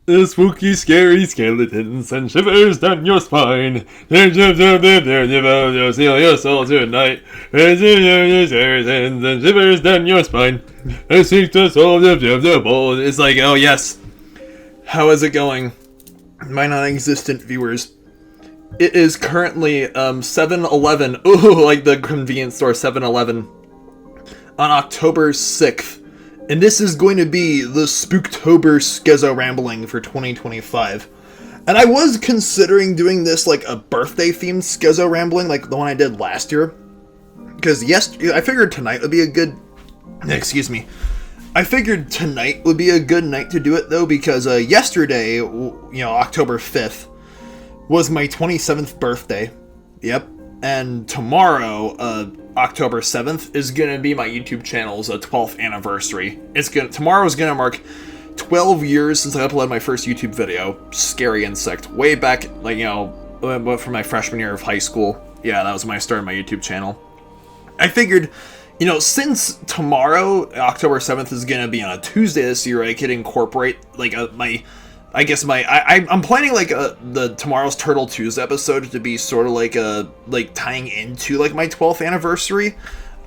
The spooky, scary skeletons and shivers down your spine. Seal your soul tonight. Skeletons and shivers down your spine. I seek the soul of the bold. It's like, oh yes. How is it going, my non-existent viewers? It is currently 7-Eleven. Ooh, like the convenience store 7-Eleven. On October 6th. And this is going to be the Spooktober Skizzo Rambling for 2025. And I was considering doing this like a birthday-themed Skizzo Rambling, like the one I did last year. Because I figured tonight would be a good... Excuse me. I figured tonight would be a good night to do it, though, because yesterday, October 5th, was my 27th birthday. Yep. And tomorrow, October 7th, is going to be my YouTube channel's 12th anniversary. Tomorrow is going to mark 12 years since I uploaded my first YouTube video, Scary Insect, way back, from my freshman year of high school. Yeah, that was when I started my YouTube channel. I figured, since tomorrow, October 7th, is going to be on a Tuesday this year, I could incorporate, I'm planning the tomorrow's Turtle Tuesday episode to be sort of tying into my 12th anniversary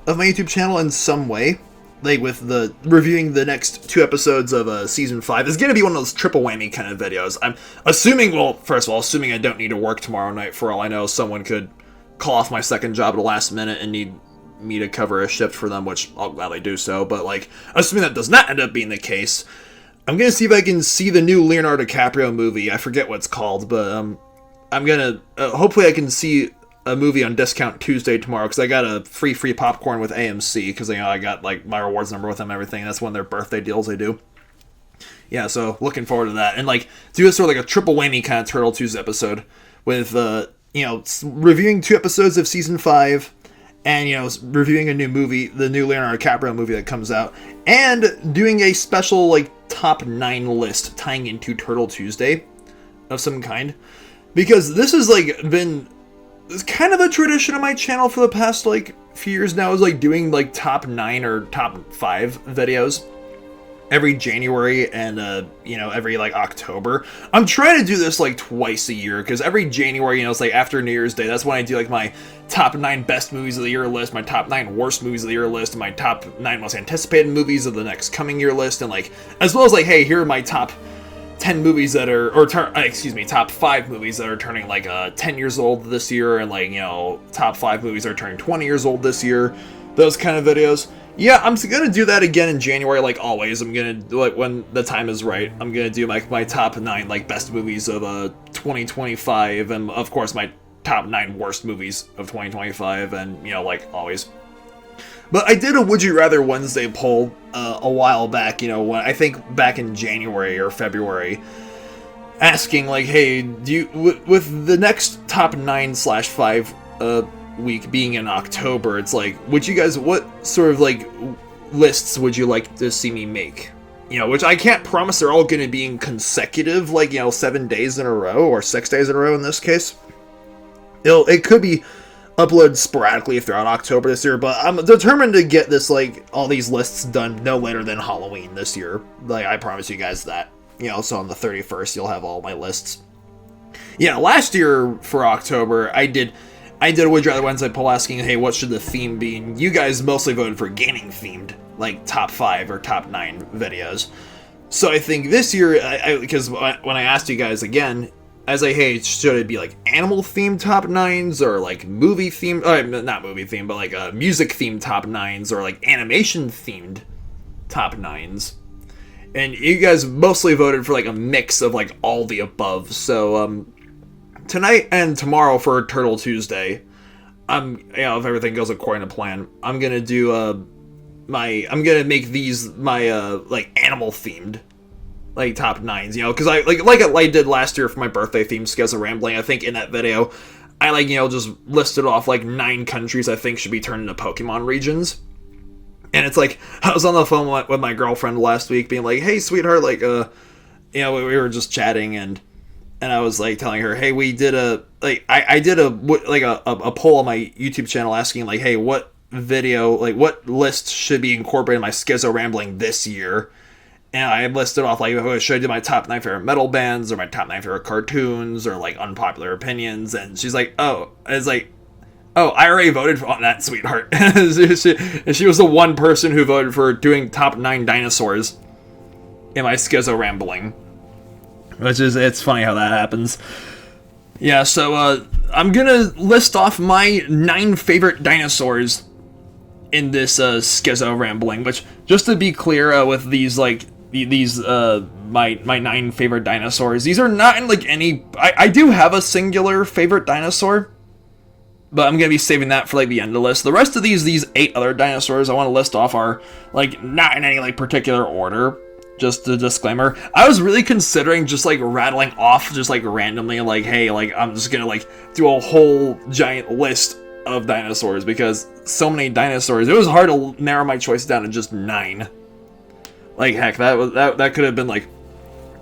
of my YouTube channel in some way, with the reviewing the next 2 episodes of season 5. It's gonna be one of those triple whammy kind of videos. I'm assuming, first of all, assuming I don't need to work tomorrow night. For all I know, someone could call off my second job at the last minute and need me to cover a shift for them, which I'll gladly do so. But assuming that does not end up being the case, I'm going to see if I can see the new Leonardo DiCaprio movie. I forget what it's called, but I'm going to... hopefully I can see a movie on discount Tuesday tomorrow, because I got a free popcorn with AMC, because I got my rewards number with them and everything. That's one of their birthday deals they do. Yeah, so looking forward to that. And do a sort of a triple whammy kind of Turtle Tuesday episode with, reviewing 2 episodes of season 5, and, reviewing a new movie, the new Leonardo DiCaprio movie that comes out, and doing a special, top 9 list tying into Turtle Tuesday of some kind. Because this has, it's kind of a tradition on my channel for the past, few years now, is, doing, top 9 or top 5 videos every January and, every, October. I'm trying to do this, twice a year, because every January, it's, after New Year's Day, that's when I do, my top 9 best movies of the year list, my top 9 worst movies of the year list, and my top 9 most anticipated movies of the next coming year list, and, as well as, hey, here are my top 10 movies that are, top 5 movies that are turning, 10 years old this year, and, top 5 movies that are turning 20 years old this year, those kind of videos. Yeah, I'm gonna do that again in January, always. I'm gonna, when the time is right, I'm gonna do, my top 9, best movies of, 2025, and, of course, my top 9 worst movies of 2025, and, always. But I did a Would You Rather Wednesday poll, a while back, when, I think back in January or February, asking, hey, with the next top 9/5, week being in October, it's would you guys, what sort of lists would you like to see me make? Which I can't promise they're all going to be in consecutive 7 days in a row, or 6 days in a row in this case. It could be uploaded sporadically throughout October this year, but I'm determined to get this all these lists done no later than Halloween this year. I promise you guys that. So on the 31st you'll have all my lists. Yeah, last year for October I did a Would You Rather Wednesday poll asking, hey, what should the theme be? And you guys mostly voted for gaming themed, top 5 or top 9 videos. So I think this year, because when I asked you guys again, I was hey, should it be animal themed top 9s, or movie themed, not movie themed, but music themed top 9s, or animation themed top 9s? And you guys mostly voted for a mix of all the above. So tonight and tomorrow for Turtle Tuesday, if everything goes according to plan, I'm gonna do I'm gonna make these my animal themed top 9s, because I did last year for my birthday themed Skizzo Rambling. I think in that video I just listed off 9 countries I think should be turned into Pokemon regions. And it's I was on the phone with my girlfriend last week being hey sweetheart, we were just chatting, and I was telling her, hey, we did I did a poll on my YouTube channel asking hey, what video, what list should be incorporated in my Skizzo Rambling this year? And I listed off, like, should I do my top 9 favorite metal bands, or my top 9 favorite cartoons, or, like, unpopular opinions, and she's like, oh, it's like, oh, I already voted on that, sweetheart. She was the one person who voted for doing top 9 dinosaurs in my Skizzo rambling. Which is, it's funny how that happens. Yeah, so, I'm gonna list off my 9 favorite dinosaurs in this, Skizzo rambling, which, just to be clear, with these, like, my 9 favorite dinosaurs, these are not in, like, any, I do have a singular favorite dinosaur, but I'm gonna be saving that for, like, the end of the list. The rest of these 8 other dinosaurs I want to list off are, like, not in any, like, particular order. Just a disclaimer. I was really considering just, like, rattling off, just, like, randomly, like, hey, like, I'm just gonna, like, do a whole giant list of dinosaurs, because so many dinosaurs, it was hard to narrow my choice down to just 9. Like, heck, that could have been, like,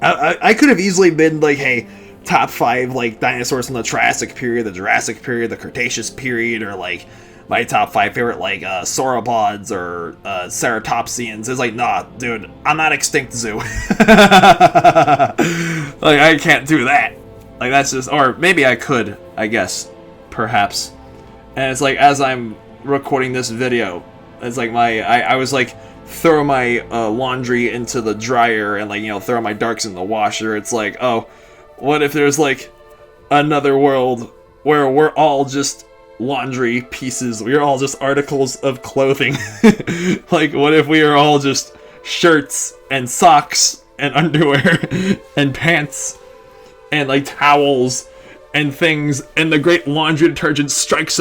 I could have easily been, like, hey, top 5, like, dinosaurs from the Triassic period, the Jurassic period, the Cretaceous period, or, like, my top 5 favorite, like, sauropods, or, ceratopsians. It's like, nah, dude, I'm not Extinct Zoo. Like, I can't do that. Like, that's just, or maybe I could, I guess, perhaps. And it's like, as I'm recording this video, it's like I was, like, throw my laundry into the dryer and, like, you know, throw my darks in the washer. It's like, oh, what if there's, like, another world where we're all just laundry pieces, we're all just articles of clothing? Like, what if we are all just shirts and socks and underwear and pants and, like, towels and things, and the great laundry detergent strikes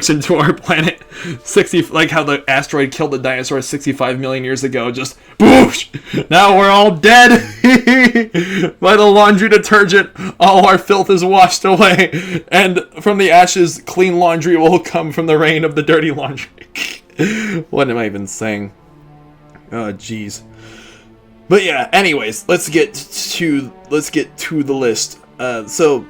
into our planet, 60, like how the asteroid killed the dinosaurs 65 million years ago, just boosh! Now we're all dead! By the laundry detergent, all our filth is washed away, and from the ashes, clean laundry will come from the rain of the dirty laundry. What am I even saying? Oh, jeez. But yeah, anyways, let's get to the list. So,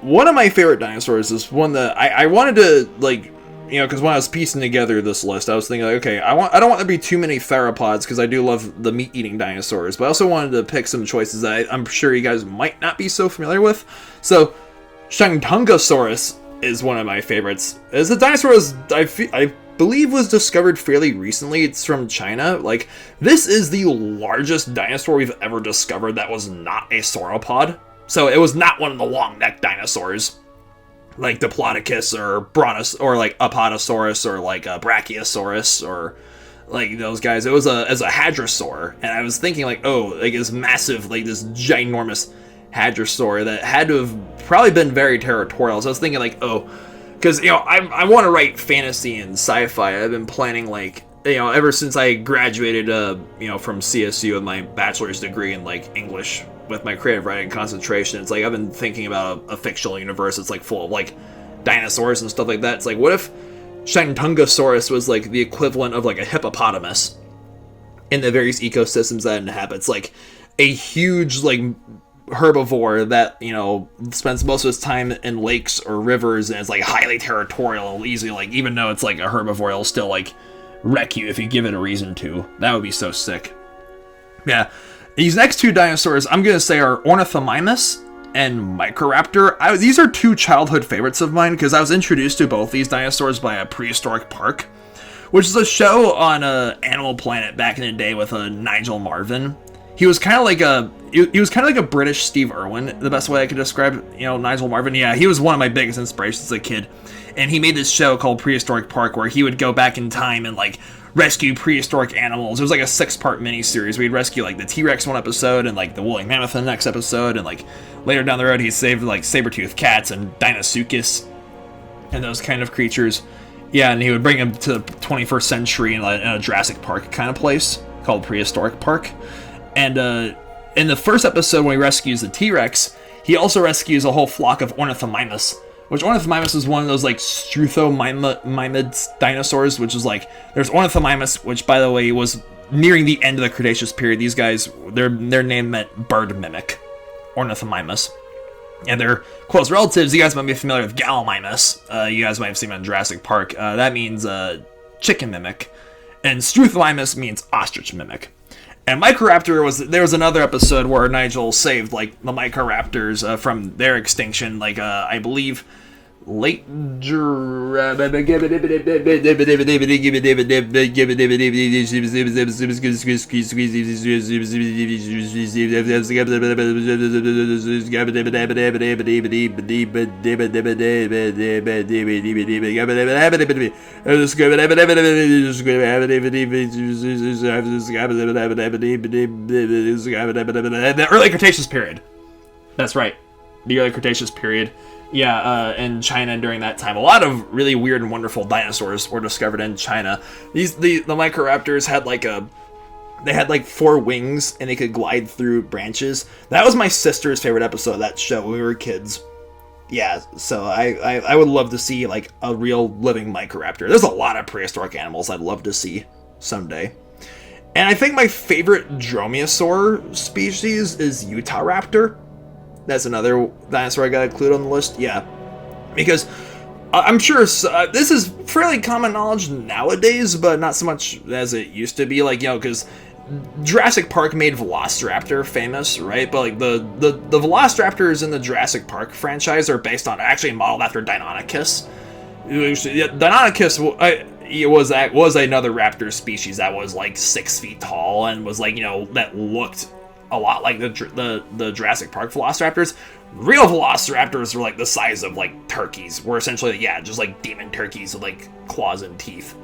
one of my favorite dinosaurs is one that I wanted to, like, you know, because when I was piecing together this list, I was thinking, like, okay, I don't want there to be too many theropods, because I do love the meat-eating dinosaurs, but I also wanted to pick some choices that I'm sure you guys might not be so familiar with. So, Shantungosaurus is one of my favorites. It's a dinosaur I believe was discovered fairly recently. It's from China. Like, this is the largest dinosaur we've ever discovered that was not a sauropod. So it was not one of the long-necked dinosaurs, like Diplodocus or or like Apatosaurus or like Brachiosaurus or like those guys. It was a hadrosaur, and I was thinking, like, oh, like this massive, like this ginormous hadrosaur that had to have probably been very territorial. So I was thinking, like, oh, because, you know, I want to write fantasy and sci-fi. I've been planning, like, you know, ever since I graduated, you know, from CSU with my bachelor's degree in, like, English with my creative writing concentration. It's like, I've been thinking about a fictional universe that's, like, full of, like, dinosaurs and stuff like that. It's like, what if Shantungosaurus was, like, the equivalent of, like, a hippopotamus in the various ecosystems that it inhabits? Like, a huge, like, herbivore that, you know, spends most of its time in lakes or rivers, and is, like, highly territorial and easily, like, even though it's, like, a herbivore, it'll still, like, wreck you if you give it a reason to. That would be so sick. Yeah. These next 2 dinosaurs I'm going to say are Ornithomimus and Microraptor. These are 2 childhood favorites of mine, because I was introduced to both these dinosaurs by a Prehistoric Park, which is a show on Animal Planet back in the day with Nigel Marven. He was kind of like a British Steve Irwin, the best way I could describe, you know, Nigel Marven. Yeah, he was one of my biggest inspirations as a kid. And he made this show called Prehistoric Park, where he would go back in time and, like, rescue prehistoric animals. It was like a 6-part miniseries. We'd rescue, like, the T-Rex one episode, and, like, the woolly mammoth in the next episode, and, like, later down the road he saved, like, saber-toothed cats and Deinosuchus and those kind of creatures. Yeah, and he would bring them to the 21st century in a Jurassic Park kind of place called Prehistoric Park. And in the first episode, when he rescues the T-Rex, he also rescues a whole flock of Ornithomimus, which Ornithomimus is one of those, like, Struthomimid dinosaurs, which is, like, there's Ornithomimus, which, by the way, was nearing the end of the Cretaceous period. These guys, their name meant bird mimic, Ornithomimus. And their close relatives, you guys might be familiar with Gallimimus. You guys might have seen him in Jurassic Park. That means chicken mimic. And Struthomimmus means ostrich mimic. And there was another episode where Nigel saved like the Microraptors from their extinction, like I believe late the early Cretaceous period. That's right, the early Cretaceous period. Yeah, in China during that time, a lot of really weird and wonderful dinosaurs were discovered in China. The Microraptors had they had 4 wings and they could glide through branches. That was my sister's favorite episode of that show when we were kids. Yeah, so I would love to see like a real living Microraptor. There's a lot of prehistoric animals I'd love to see someday. And I think my favorite dromaeosaur species is Utahraptor. That's another dinosaur I got included on the list. Yeah, because I'm sure this is fairly common knowledge nowadays, but not so much as it used to be. Like, you know, because Jurassic Park made Velociraptor famous, right? But like the Velociraptors in the Jurassic Park franchise are based on actually modeled after Deinonychus. Deinonychus was another raptor species that was like 6 feet tall and was like, you know, that looked a lot like the Jurassic Park Velociraptors. Real Velociraptors were like the size of like turkeys. Were essentially, yeah, just like demon turkeys with like claws and teeth.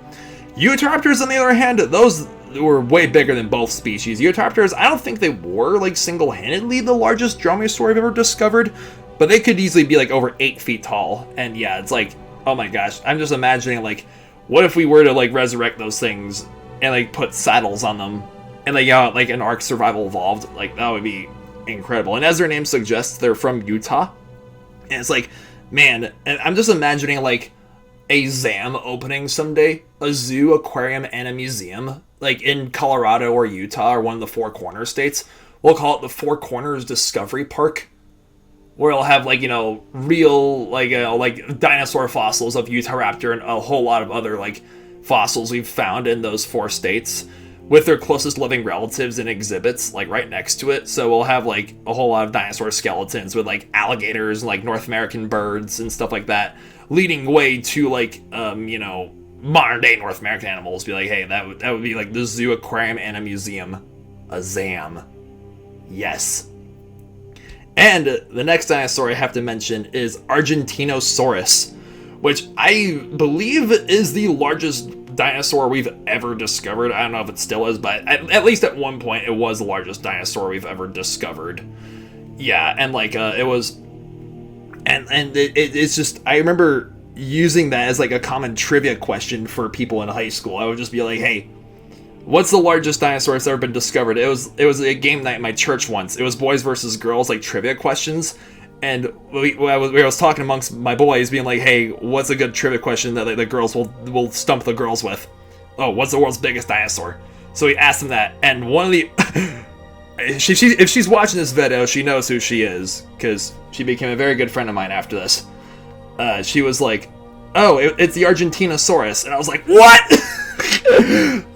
Utahraptors, on the other hand, those were way bigger than both species. Utahraptors, I don't think they were like single-handedly the largest dromaeosaur I've ever discovered, but they could easily be like over 8 feet tall. And yeah, it's like, oh my gosh, I'm just imagining like, what if we were to like resurrect those things and like put saddles on them? And like, yeah, like an Ark Survival Evolved, like that would be incredible. And as their name suggests, they're from Utah. And it's like, man, and I'm just imagining like a ZAM opening someday, a zoo, aquarium, and a museum, like in Colorado or Utah or one of the Four Corners states. We'll call it the Four Corners Discovery Park, where it'll have like, you know, real like dinosaur fossils of Utahraptor and a whole lot of other like fossils we've found in those 4 states, with their closest living relatives and exhibits like right next to it. So we'll have like a whole lot of dinosaur skeletons with like alligators and like North American birds and stuff like that, leading way to like you know, modern day North American animals. Be like, hey, that would be like the zoo, aquarium, and a museum, a ZAM. Yes. And the next dinosaur I have to mention is Argentinosaurus, which I believe is the largest dinosaur we've ever discovered. I don't know if it still is, but at least at one point it was the largest dinosaur we've ever discovered. Yeah, and like it was, and it's just, I remember using that as like a common trivia question for people in high school. I would just be like, hey, what's the largest dinosaur that's ever been discovered? It was a game night in my church once. It was boys versus girls, like trivia questions. And I was talking amongst my boys, being like, hey, what's a good trivia question that the girls will stump the girls with? Oh, what's the world's biggest dinosaur? So we asked them that, and one of the... if she's watching this video, she knows who she is, because she became a very good friend of mine after this. She was like, oh, it's the Argentinosaurus. And I was like, what?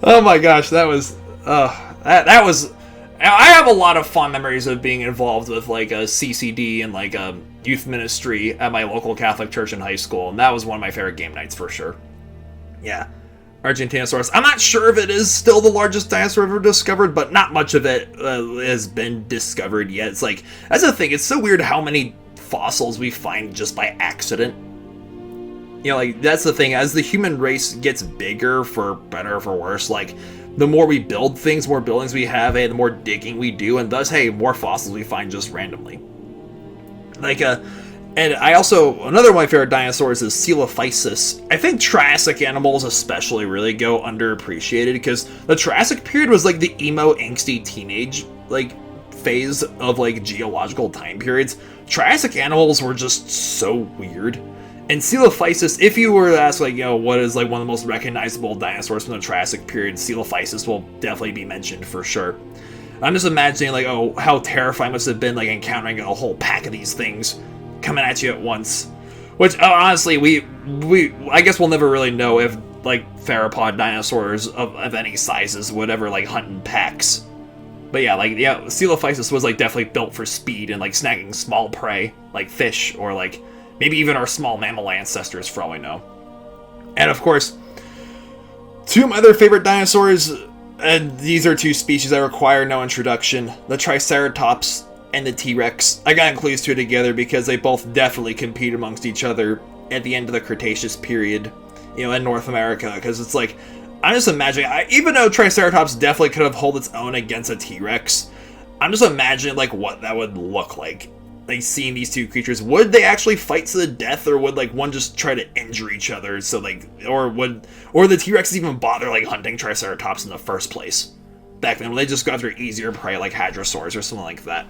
Oh my gosh, that was... that was... I have a lot of fond memories of being involved with like a CCD and like a youth ministry at my local Catholic church in high school, and that was one of my favorite game nights for sure. Yeah, Argentinosaurus. I'm not sure if it is still the largest dinosaur ever discovered, but not much of it has been discovered yet. It's like, that's the thing, it's so weird how many fossils we find just by accident. You know, like, that's the thing, as the human race gets bigger, for better or for worse, like, the more we build things, more buildings we have, the more digging we do, and thus, hey, more fossils we find just randomly. Like, and I also, another of my favorite dinosaurs is Coelophysis. I think Triassic animals especially really go underappreciated, because the Triassic period was like the emo, angsty teenage, like, phase of, like, geological time periods. Triassic animals were just so weird. And Coelophysis, if you were to ask, like, you know, what is, like, one of the most recognizable dinosaurs from the Triassic period, Coelophysis will definitely be mentioned for sure. I'm just imagining, like, oh, how terrifying must have been, like, encountering a whole pack of these things coming at you at once. Which, honestly, I guess we'll never really know if, like, theropod dinosaurs of any sizes would ever, like, hunt in packs. But yeah, like, yeah, Coelophysis was, like, definitely built for speed and, like, snagging small prey, like fish, or, like, maybe even our small mammal ancestors, for all we know. And, of course, two of my other favorite dinosaurs, and these are two species that require no introduction, the Triceratops and the T-Rex. I gotta include these two together because they both definitely compete amongst each other at the end of the Cretaceous period, you know, in North America, because it's like, I'm just imagining, even though Triceratops definitely could have held its own against a T-Rex, I'm just imagining, like, what that would look like seeing these two creatures. Would they actually fight to the death, or would, like, one just try to injure each other, so, like, or the T-Rexes even bother, like, hunting Triceratops in the first place? Back then, when they just go after easier prey, like Hadrosaurs or something like that.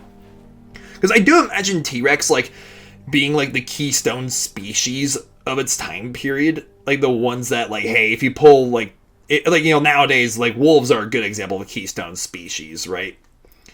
Because I do imagine T-Rex, like, being, like, the keystone species of its time period. Like, the ones that, like, hey, if you pull, like, you know, nowadays, like, wolves are a good example of a keystone species, right?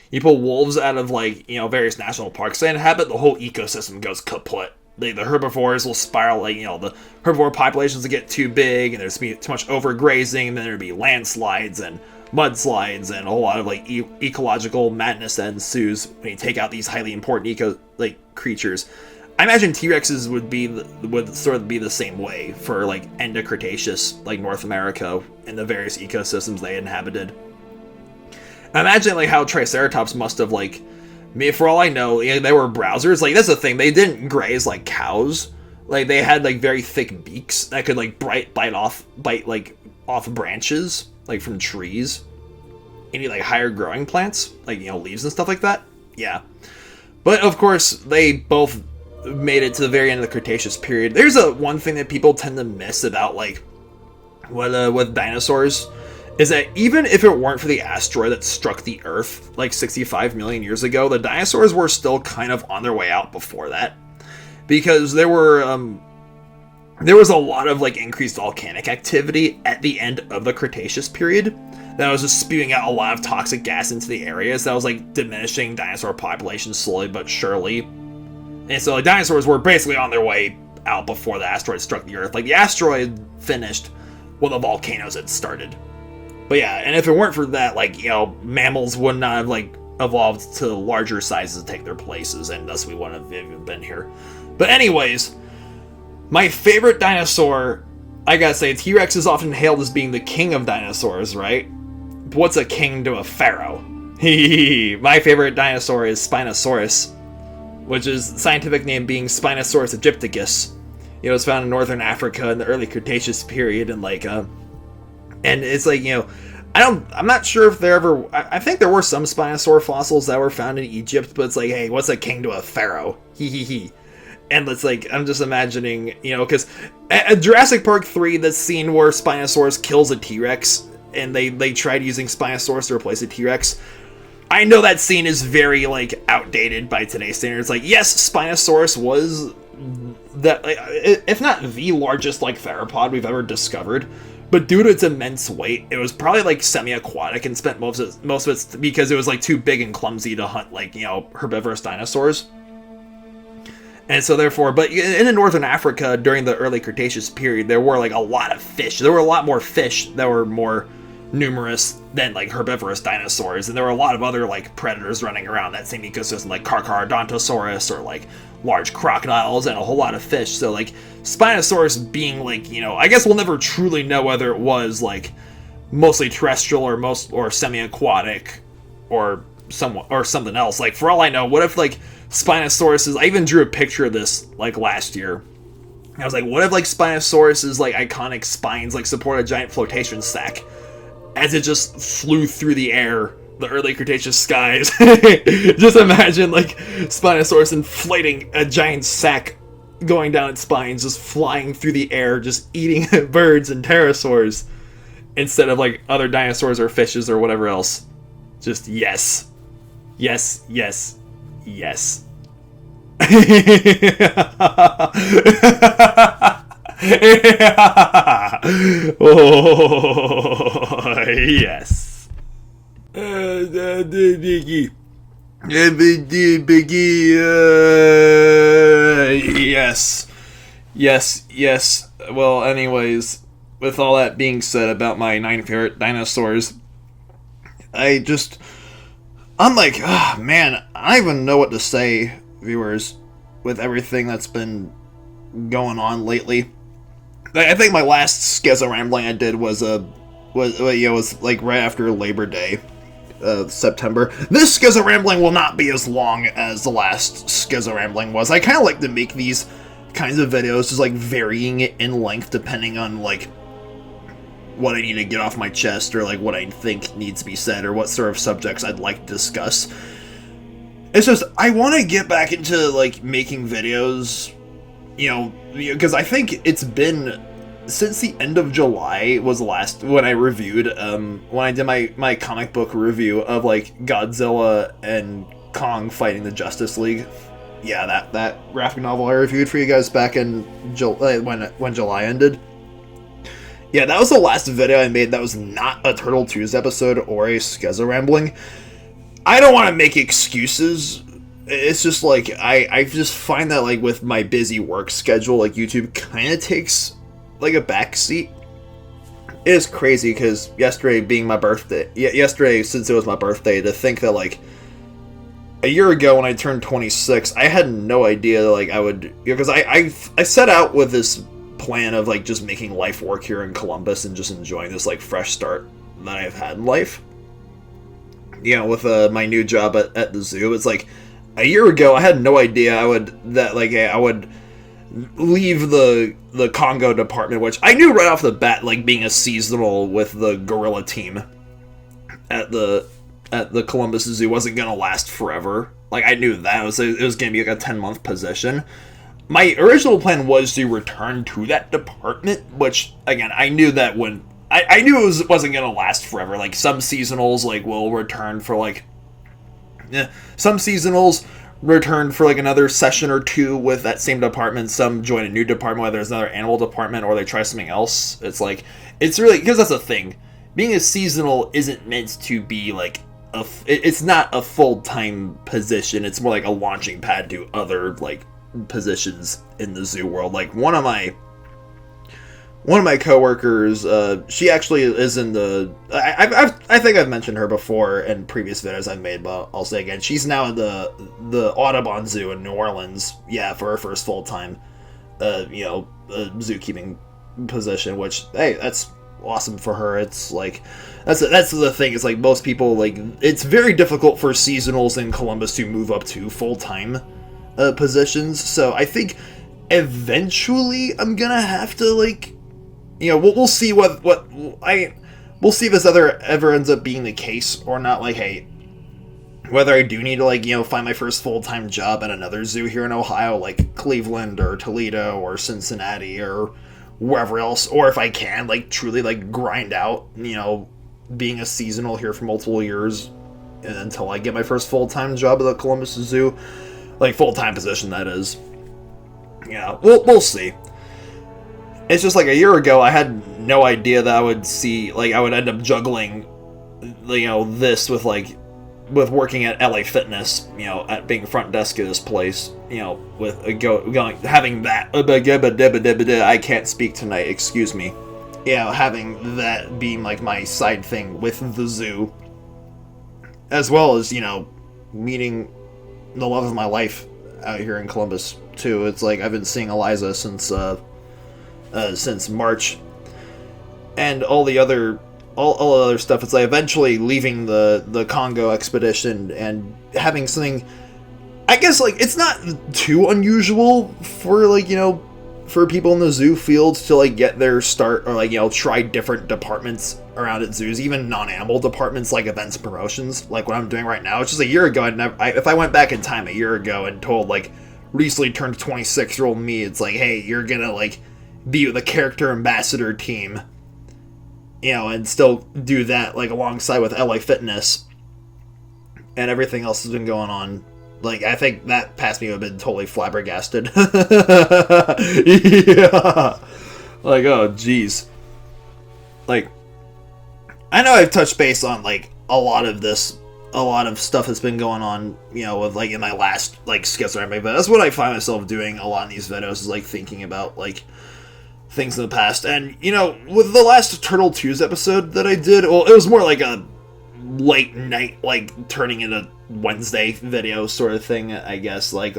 You pull wolves out of, like, you know, various national parks they inhabit, the whole ecosystem goes kaput. The herbivores will spiral, like, you know, the herbivore populations will get too big, and there's too much overgrazing, and then there'd be landslides and mudslides and a whole lot of, like, ecological madness that ensues when you take out these highly important creatures. I imagine T-Rexes would sort of be the same way for, like, end of Cretaceous, like, North America and the various ecosystems they inhabited. I imagine, like, how Triceratops must have, like, for all I know, you know, they were browsers. Like, that's the thing, they didn't graze like cows. Like, they had, like, very thick beaks that could, like, bite off branches, like, from trees. Any, like, higher growing plants, like, you know, leaves and stuff like that. Yeah. But, of course, they both made it to the very end of the Cretaceous period. There's one thing that people tend to miss about, like, with dinosaurs, is that even if it weren't for the asteroid that struck the Earth, like, 65 million years ago, the dinosaurs were still kind of on their way out before that. Because there was a lot of, like, increased volcanic activity at the end of the Cretaceous period that was just spewing out a lot of toxic gas into the areas that was, like, diminishing dinosaur populations slowly but surely. And so, like, dinosaurs were basically on their way out before the asteroid struck the Earth. Like, the asteroid finished when the volcanoes had started. But yeah, and if it weren't for that, like, you know, mammals would not have, like, evolved to larger sizes to take their places, and thus we wouldn't have even been here. But anyways, my favorite dinosaur, I gotta say, T-Rex is often hailed as being the king of dinosaurs, right? But what's a king to a pharaoh? My favorite dinosaur is Spinosaurus, which is the scientific name being Spinosaurus aegyptiacus. You know, it's found in northern Africa in the early Cretaceous period, and, like, and it's like, you know, I'm not sure if there ever, I think there were some Spinosaur fossils that were found in Egypt, but it's like, hey, what's a king to a pharaoh? And it's like, I'm just imagining, you know, because at Jurassic Park 3, the scene where Spinosaurus kills a T-Rex, and they tried using Spinosaurus to replace a T-Rex, I know that scene is very, like, outdated by today's standards. Like, yes, Spinosaurus was that, like, if not the largest, like, theropod we've ever discovered, but due to its immense weight, it was probably, like, semi-aquatic and spent most of its because it was, like, too big and clumsy to hunt, like, you know, herbivorous dinosaurs. And so therefore, but in northern Africa during the early Cretaceous period, there were, like, a lot of fish. There were a lot more fish that were more numerous than, like, herbivorous dinosaurs, and there were a lot of other, like, predators running around that same ecosystem, like Carcharodontosaurus, or, like, large crocodiles, and a whole lot of fish. So, like, Spinosaurus being, like, you know, I guess we'll never truly know whether it was, like, mostly terrestrial or semi-aquatic or something else. Like, for all I know, what if, like, Spinosaurus I even drew a picture of this, like, last year. I was like, what if, like, Spinosaurus's, like, iconic spines, like, support a giant flotation sack as it just flew through the air, the early Cretaceous skies? Just imagine, like, Spinosaurus inflating a giant sack going down its spines, just flying through the air, just eating birds and pterosaurs instead of, like, other dinosaurs or fishes or whatever else. Just yes. Yes, yes, yes. Oh, yes. Biggie. Yes. Yes, yes. Well, anyways, with all that being said about my 9 favorite dinosaurs, I'm like, oh, man, I don't even know what to say, viewers, with everything that's been going on lately. I think my last Skizzo rambling I did was like right after Labor Day, September. This Skizzo rambling will not be as long as the last Skizzo rambling was. I kind of like to make these kinds of videos just like varying it in length depending on like what I need to get off my chest or like what I think needs to be said or what sort of subjects I'd like to discuss. It's just I want to get back into like making videos, because I think it's been since the end of July was the last when I reviewed when I did my comic book review of like Godzilla and Kong fighting the Justice League. Yeah, that graphic novel I reviewed for you guys back in when July ended. Yeah, that was the last video I made that was not a Turtle Tuesday episode or a Skizzo rambling. I don't want to make excuses. It's just like I just find that like with my busy work schedule, like YouTube kind of takes like a backseat. It is crazy because yesterday being my birthday, yesterday since it was my birthday, to think that like a year ago when I turned 26, I had no idea like I would, because I set out with this plan of like just making life work here in Columbus and just enjoying this like fresh start that I've had in life. With my new job at the zoo, it's like a year ago I had no idea I would leave the Congo department, which I knew right off the bat, like being a seasonal with the gorilla team at the Columbus Zoo wasn't gonna last forever. Like I knew that it was gonna be like a 10-month position. My original plan was to return to that department, which again I knew that when I knew it wasn't gonna last forever. Like some seasonals like will return for like some seasonals return for like another session or two with that same department. Some join a new department, whether it's another animal department or they try something else. It's like it's really, because that's the thing. Being a seasonal isn't meant to be like it's not a full-time position. It's more like a launching pad to other like positions in the zoo world. Like one of my coworkers, she actually is in the. I think I've mentioned her before in previous videos I've made, but I'll say again, she's now in the Audubon Zoo in New Orleans. Yeah, for her first full time, zookeeping position. Which hey, that's awesome for her. It's like that's the thing. It's like most people like it's very difficult for seasonals in Columbus to move up to full time positions. So I think eventually I'm gonna have to like. We'll see we'll see if this ever ends up being the case or not. Like, hey, whether I do need to like find my first full-time job at another zoo here in Ohio, like Cleveland or Toledo or Cincinnati or wherever else, or if I can like truly like grind out being a seasonal here for multiple years and until I get my first full-time job at the Columbus Zoo, like full-time position that is. Yeah, we'll see. It's just like a year ago, I had no idea that I would end up juggling, this with working at LA Fitness, at being front desk at this place, with having that, I can't speak tonight, excuse me. Having that being like my side thing with the zoo, as well as, meeting the love of my life out here in Columbus, too. It's like I've been seeing Eliza since March, and all the other stuff. It's like eventually leaving the Congo expedition and having something. I guess like it's not too unusual for for people in the zoo field to like get their start or try different departments around at zoos, even non-animal departments like events and promotions, like what I'm doing right now. It's just a year ago. If I went back in time a year ago and told like recently turned 26-year-old me, it's like, hey, you're gonna like be the character ambassador team, and still do that like alongside with LA Fitness and everything else has been going on. Like I think that past me would have been totally flabbergasted. Yeah, like oh geez, like I know I've touched base on like a lot of stuff that's been going on, with like in my last like Skizzo rambling, but that's what I find myself doing a lot in these videos is like thinking about like things in the past. And with the last Turtle Tuesday episode that I did, well, it was more like a late night, like, turning into Wednesday video sort of thing, I guess. Like,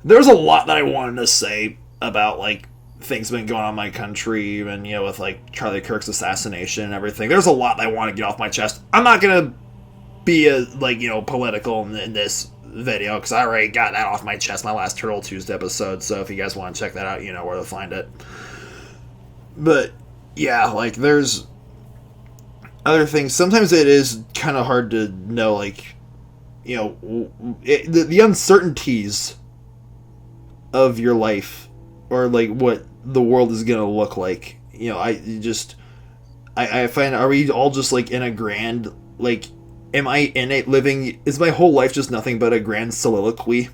there's a lot that I wanted to say about, like, things been going on in my country, and, you know, with, like, Charlie Kirk's assassination and everything. There's a lot that I want to get off my chest. I'm not gonna be, political in this video, because I already got that off my chest my last Turtle Tuesday episode, so if you guys want to check that out, you know where to find it. But, yeah, like, there's other things. Sometimes it is kind of hard to know, like, you know, the uncertainties of your life, or, like, what the world is gonna look like. You know, I find, are we all just, like, in a grand, like, am I in it living, is my whole life just nothing but a grand soliloquy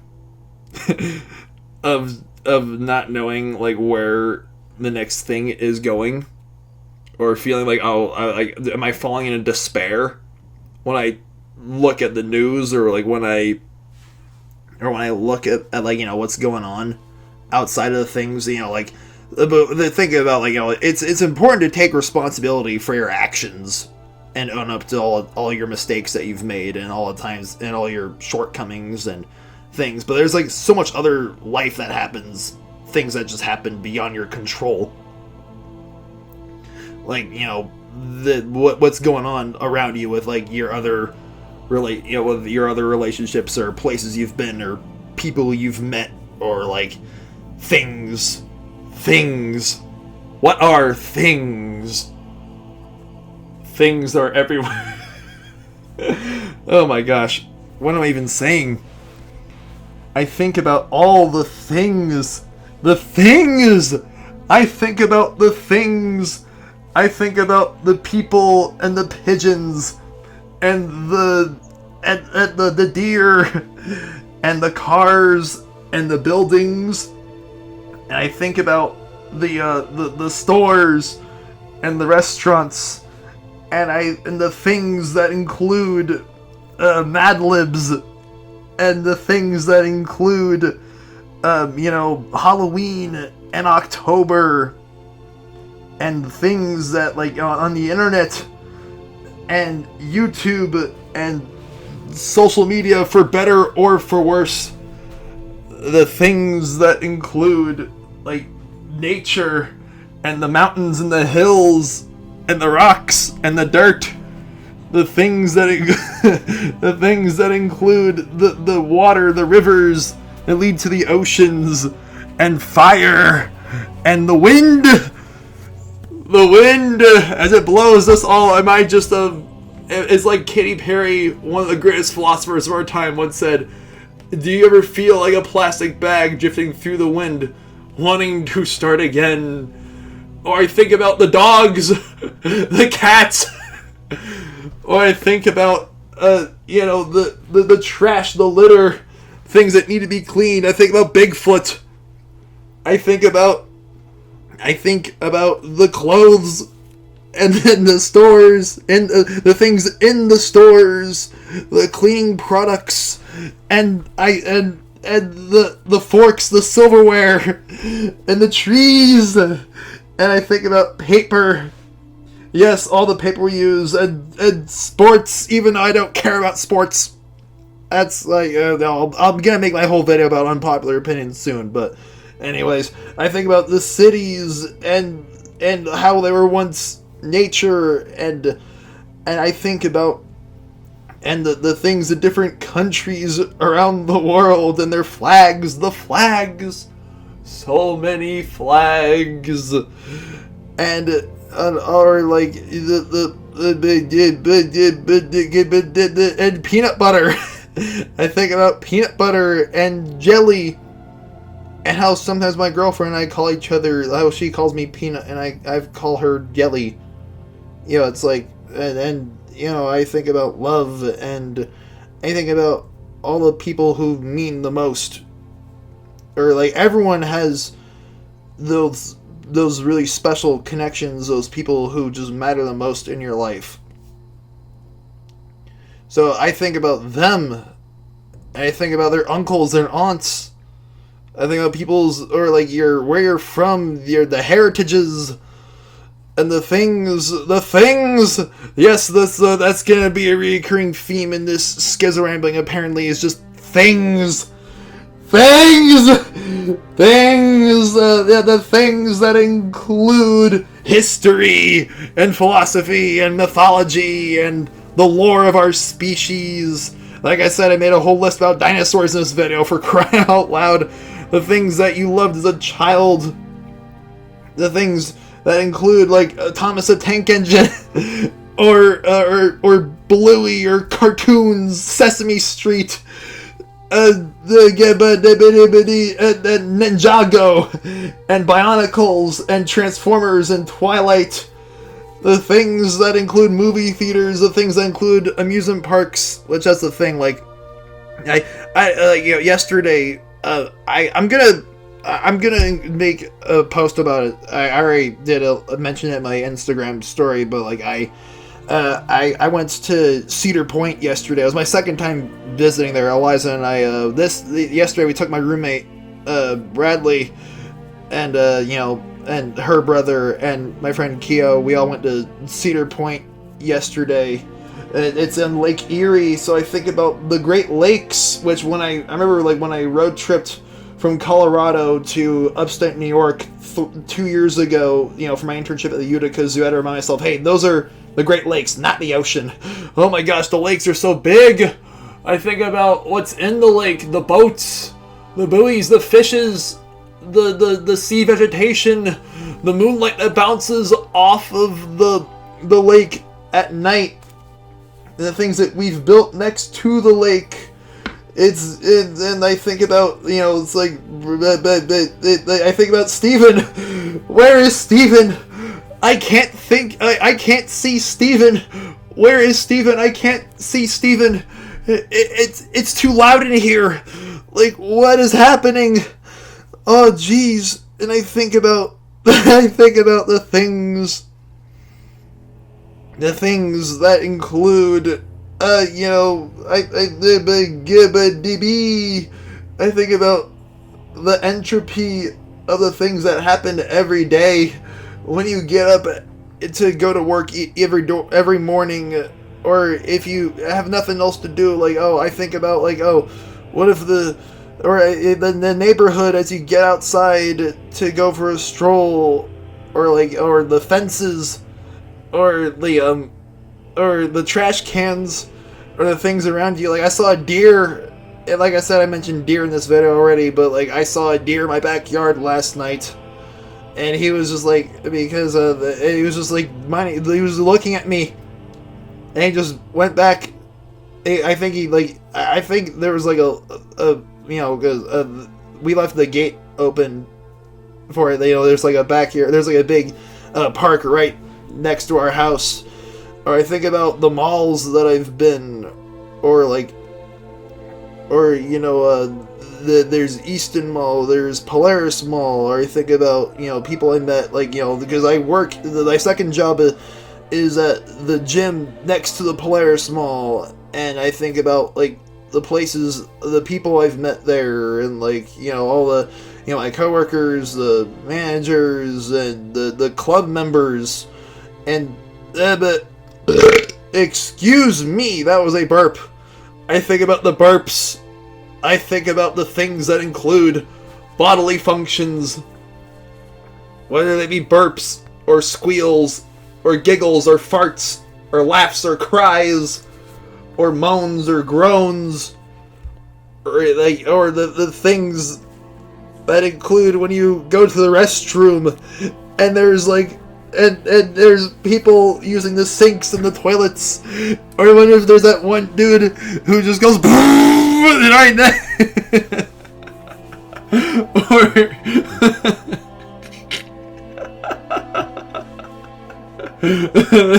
of not knowing, like, where the next thing is going, or feeling like, am I falling into despair when I look at the news, or like when I look at like, you know, what's going on outside of the things, you know, like, but the thing about, like, you know, it's important to take responsibility for your actions and own up to all your mistakes that you've made, and all the times and all your shortcomings and things. But there's, like, so much other life that happens, things that just happen beyond your control. Like, you know, what's going on around you with, like, your other with your other relationships, or places you've been, or people you've met, or, like, things. What are things? Things are everywhere. Oh my gosh. What am I even saying? I think about all the things. The things! I think about the things. I think about the people and the pigeons and the deer and the cars and the buildings. And I think about the stores and the restaurants, and the things that include Mad Libs, and the things that include Halloween and October, and things that, like, on the internet and YouTube and social media, for better or for worse. The things that include, like, nature and the mountains and the hills and the rocks and the dirt. The things that the things that include the water, the rivers that lead to the oceans, and fire, and the wind. The wind as it blows us all. Am I just it's like Katy Perry, one of the greatest philosophers of our time, once said, do you ever feel like a plastic bag drifting through the wind, wanting to start again? Or I think about the dogs, the cats, or I think about, the trash, the litter, things that need to be cleaned. I think about Bigfoot. I think about the clothes, and then the stores, and the things in the stores, the cleaning products, and the forks, the silverware, and the trees, and I think about paper. Yes, all the paper we use, and sports, even though I don't care about sports. That's like, I'm gonna make my whole video about unpopular opinions soon, but anyways, I think about the cities and how they were once nature, and I think about the things in different countries around the world and their flags, the flags, so many flags, and or like and peanut butter. I think about peanut butter and jelly. And how sometimes my girlfriend and I call each other, how she calls me Peanut, and I call her Jelly. You know, it's like, and I think about love, and I think about all the people who mean the most. Or, like, everyone has those really special connections, those people who just matter the most in your life. So I think about them, and I think about their uncles, their aunts. I think about people's, or like where you're from, the heritages, And the things, yes, that's gonna be a recurring theme in this Skizzo rambling, apparently, is just things. The things that include history, and philosophy, and mythology, and the lore of our species. Like I said, I made a whole list about dinosaurs in this video, for crying out loud. The things that you loved as a child. The things that include, like, Thomas the Tank Engine, or Bluey, or cartoons, Sesame Street, Ninjago, and Bionicles, and Transformers, and Twilight. The things that include movie theaters, the things that include amusement parks, which that's the thing, like, yesterday, I'm gonna make a post about it. I already did mention it in my Instagram story, but like I went to Cedar Point yesterday. It was my second time visiting there. Eliza and I yesterday we took my roommate Bradley and and her brother and my friend Keo. We all went to Cedar Point yesterday. It's in Lake Erie, so I think about the Great Lakes, which when I remember, like, when I road tripped from Colorado to upstate New York 2 years ago, for my internship at the Utica Zoo, I had to remind myself, hey, those are the Great Lakes, not the ocean. Oh my gosh, the lakes are so big. I think about what's in the lake, the boats, the buoys, the fishes, the sea vegetation, the moonlight that bounces off of the lake at night, and the things that we've built next to the lake. And I think about, it's like, I think about Steven. Where is Steven? I can't see Steven. Where is Steven? I can't see Steven. It's too loud in here. Like, what is happening? Oh, jeez. And I think about, the things that include, I think about the entropy of the things that happen every day when you get up to go to work every morning, or if you have nothing else to do. Like, I think about, like, what if the neighborhood as you get outside to go for a stroll, or the fences, or the trash cans, or the things around you. Like, I saw a deer, and like I said, I mentioned deer in this video already, but like, I saw a deer in my backyard last night, and he was just like, because he was just like, he was looking at me, and he just went back. I think there was like because we left the gate open for it. There's like a there's like a big park right next to our house. Or I think about the malls that I've been, there's Easton Mall, there's Polaris Mall, or I think about, people I met, because I work, my second job is at the gym next to the Polaris Mall, and I think about, like, the places, the people I've met there, and, all the, my coworkers, the managers, and the club members, and, but... Excuse me, that was a burp. I think about the burps. I think about the things that include bodily functions. Whether they be burps, or squeals, or giggles, or farts, or laughs, or cries, or moans, or groans, or the things that include when you go to the restroom, and there's and there's people using the sinks and the toilets, or I wonder if there's that one dude who just goes boom right there, or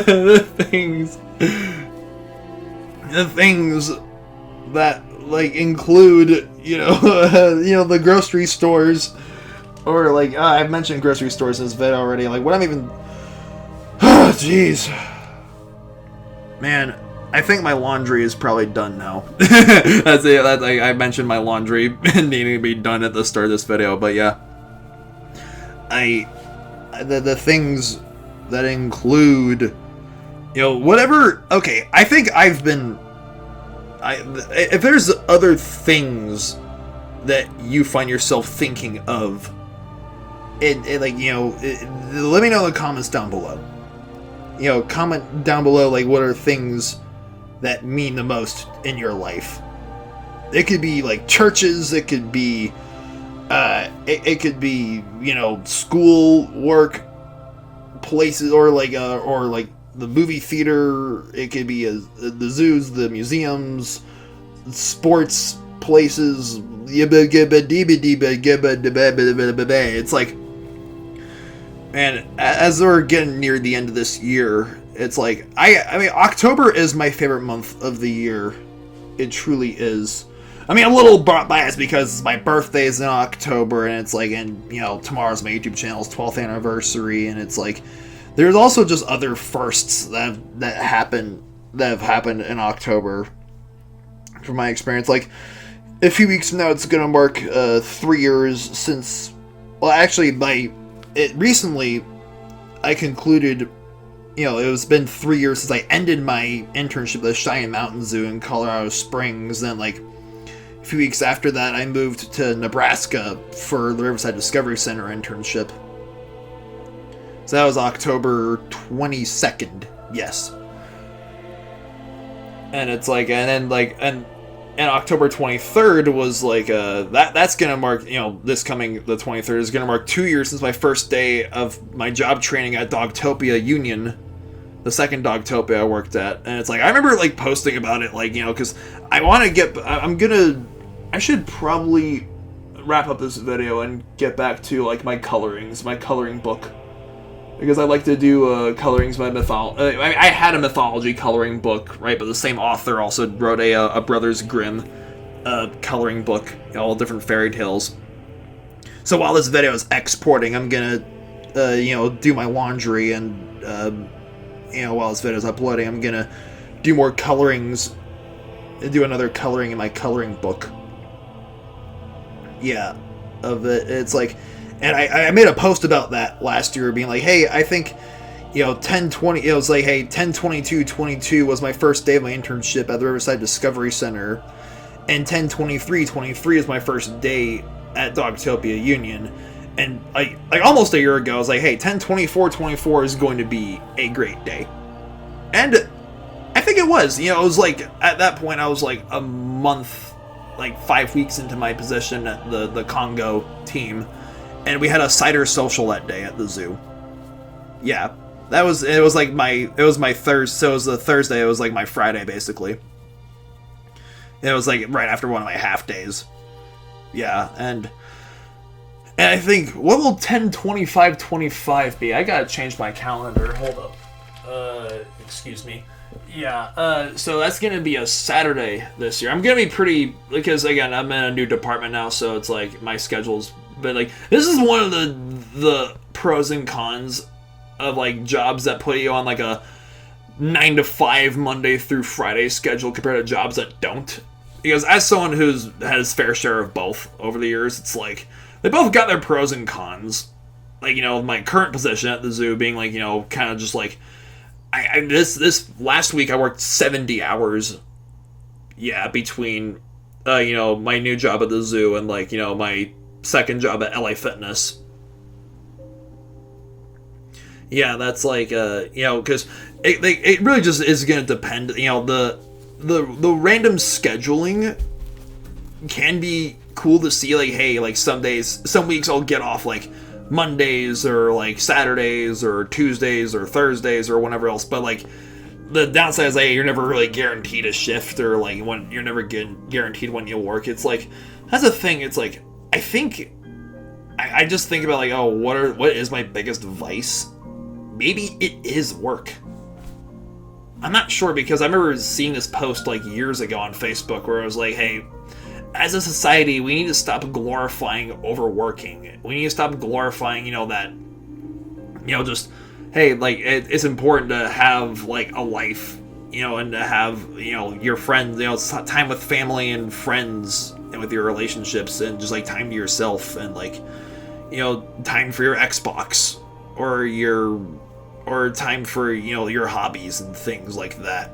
the things that include the grocery stores, or I've mentioned grocery stores in this video already. What I'm even jeez. Man, I think my laundry is probably done now. That's it. I mentioned my laundry needing to be done at the start of this video, but yeah. The things that include, whatever. Okay, I think if there's other things that you find yourself thinking of, let me know in the comments down below. Comment down below, like, what are things that mean the most in your life. It could be, like, churches, it could be, school, work, places, or the movie theater. It could be the zoos, the museums, sports places. It's like, man, as we're getting near the end of this year, it's like, I mean, October is my favorite month of the year. It truly is. I mean, a little biased because my birthday is in October, and it's like, and tomorrow's my YouTube channel's 12th anniversary, and it's like, there's also just other firsts that have happened in October. From my experience, like, a few weeks from now, it's gonna mark 3 years since. Well, actually, recently I concluded. It's been 3 years since I ended my internship at the Cheyenne Mountain Zoo in Colorado Springs. Then, like, a few weeks after that, I moved to Nebraska for the Riverside Discovery Center internship. So that was October 22nd, yes. And it's like, and October 23rd was like, that's gonna mark, the 23rd is gonna mark 2 years since my first day of my job training at Dogtopia Union, the second Dogtopia I worked at. And it's like, I remember, like, posting about it, like, because I should probably wrap up this video and get back to, like, my coloring book. Because I like to do colorings by mythology. I had a mythology coloring book, right? But the same author also wrote a Brothers Grimm coloring book, all different fairy tales. So while this video is exporting, I'm gonna, do my laundry, and while this video is uploading, I'm gonna do more colorings, do another coloring in my coloring book. Yeah, of it. It's like. And I made a post about that last year, being like, hey, I think, 10/20, it was like, hey, 10/22/22 was my first day of my internship at the Riverside Discovery Center, and 10/23/23 is my first day at Dogtopia Union. And like almost a year ago, I was like, hey, 10/24/24 is going to be a great day. And I think it was. It was like, at that point, I was like a month, like 5 weeks into my position at the Congo team. And we had a cider social that day at the zoo. Yeah, it was my Thursday. So it was the Thursday. It was like my Friday, basically. It was like right after one of my half days. Yeah, and I think, what will 10/25/25 be? I gotta change my calendar. Hold up. Excuse me. Yeah. So that's gonna be a Saturday this year. I'm gonna be pretty, because again, I'm in a new department now, so it's like my schedule's. But, like, this is one of the pros and cons of, like, jobs that put you on, like, a 9 to 5 Monday through Friday schedule compared to jobs that don't. Because as someone who's has fair share of both over the years, it's like, they both got their pros and cons. Like, my current position at the zoo being, like, kind of just, like, this last week I worked 70 hours, yeah, between, my new job at the zoo and, like, my second job at LA Fitness. Yeah, that's like, because it really just is going to depend. The random scheduling can be cool to see. Like, hey, like some weeks I'll get off like Mondays or like Saturdays or Tuesdays or Thursdays or whatever else. But like the downside is, like, you're never really guaranteed a shift, or like when you're never guaranteed when you'll work. It's like, that's the thing. It's like, I just think about, like, oh, what is my biggest vice? Maybe it is work. I'm not sure, because I remember seeing this post like years ago on Facebook where it was like, hey, as a society, we need to stop glorifying overworking. We need to stop glorifying, that, just, hey, like, it's important to have, like, a life, and to have, your friends, time with family and friends, and with your relationships, and just, like, time to yourself, and, like, time for your Xbox, or your or time for, you know, your hobbies and things like that.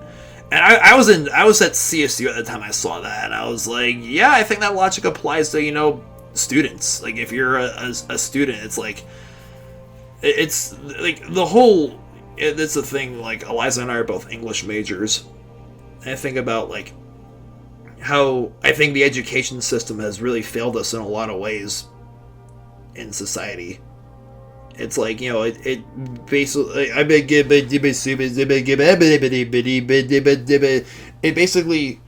And I was at CSU at the time I saw that, and I was like, yeah, I think that logic applies to, you know, students. Like, if you're a student, it's like the whole, it's a thing. Like, Eliza and I are both English majors, and I think about like how I think the education system has really failed us in a lot of ways in society. It's like, you know, it basically, it basically,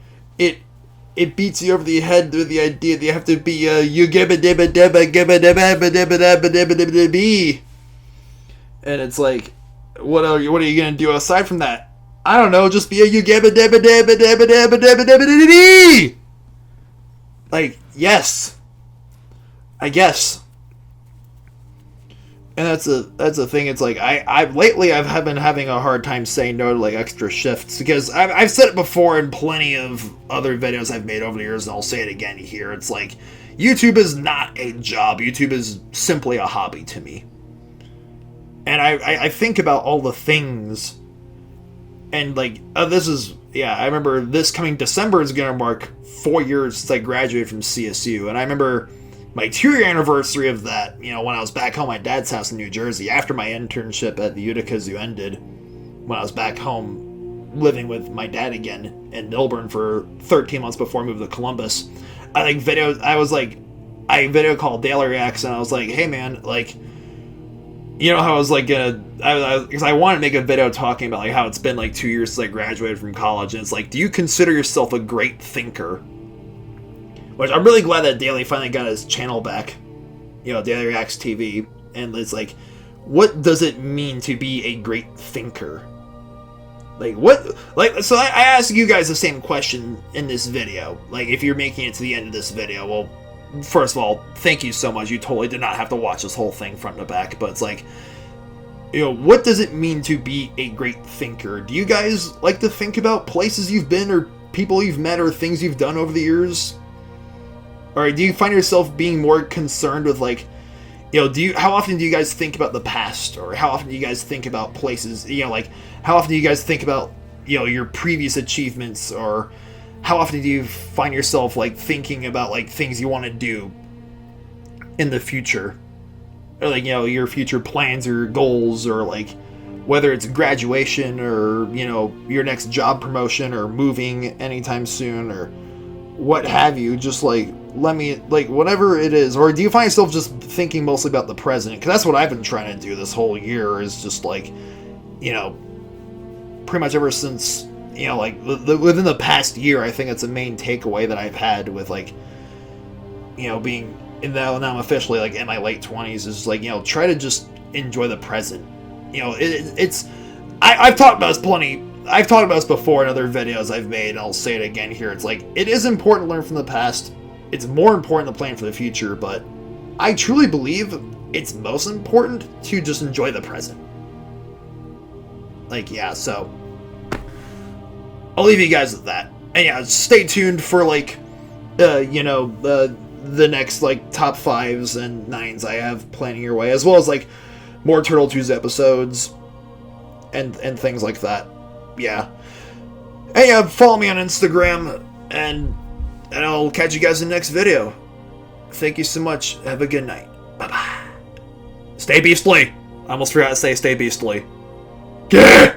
it beats you over the head with the idea that you have to be and it's like, what are you gonna do aside from that? I don't know, just be a like, yes, I guess. And that's a thing. It's like I've been having a hard time saying no to like extra shifts, because I've said it before in plenty of other videos I've made over the years, and I'll say it again here. It's like, YouTube is not a job. YouTube is simply a hobby to me. And I think about all the things, and like, I remember this coming December is gonna mark 4 years since I graduated from CSU, and I remember my 2-year anniversary of that, you know, when I was back home at my dad's house in New Jersey, after my internship at the Utica Zoo ended, when I was back home living with my dad again in Milburn for 13 months before I moved to Columbus. I video called Daily Reacts, and I was like, hey man, like, you know how I was like because I wanted to make a video talking about like how it's been like 2 years since I graduated from college, and it's like, do you consider yourself a great thinker? Which I'm really glad that Daily finally got his channel back, you know, Daily Reacts TV, and it's like, what does it mean to be a great thinker? Like, what, like, so I ask you guys the same question in this video. Like, if you're making it to the end of this video, well, first of all, thank you so much. You totally did not have to watch this whole thing front to back, but it's like, you know, what does it mean to be a great thinker? Do you guys like to think about places you've been, or people you've met, or things you've done over the years? Or do you find yourself being more concerned with, like, you know, how often do you guys think about the past? Or how often do you guys think about places, you know, like, how often do you guys think about, you know, your previous achievements? Or how often do you find yourself, like, thinking about, like, things you want to do in the future? Or, like, you know, your future plans or goals, or, like, whether it's graduation, or, you know, your next job promotion, or moving anytime soon, or what have you. Just like, let me, like, whatever it is. Or do you find yourself just thinking mostly about the present? Because that's what I've been trying to do this whole year, is just like, you know, pretty much ever since, you know, like within the past year, I think it's a main takeaway that I've had with, like, you know, being now I'm officially like in my late 20s, is like, you know, try to just enjoy the present. You know, I've talked about this plenty. I've talked about this before in other videos I've made, and I'll say it again here. It's like, it is important to learn from the past. It's more important to plan for the future, but I truly believe it's most important to just enjoy the present. Like, yeah, so I'll leave you guys with that. And yeah, stay tuned for, like, you know, the next, like, top 5s and 9s I have planning your way, as well as, like, more Turtle Tuesday episodes and things like that. Yeah. Hey, follow me on Instagram, and I'll catch you guys in the next video. Thank you so much. Have a good night. Bye-bye. Stay beastly. I almost forgot to say stay beastly. Yeah!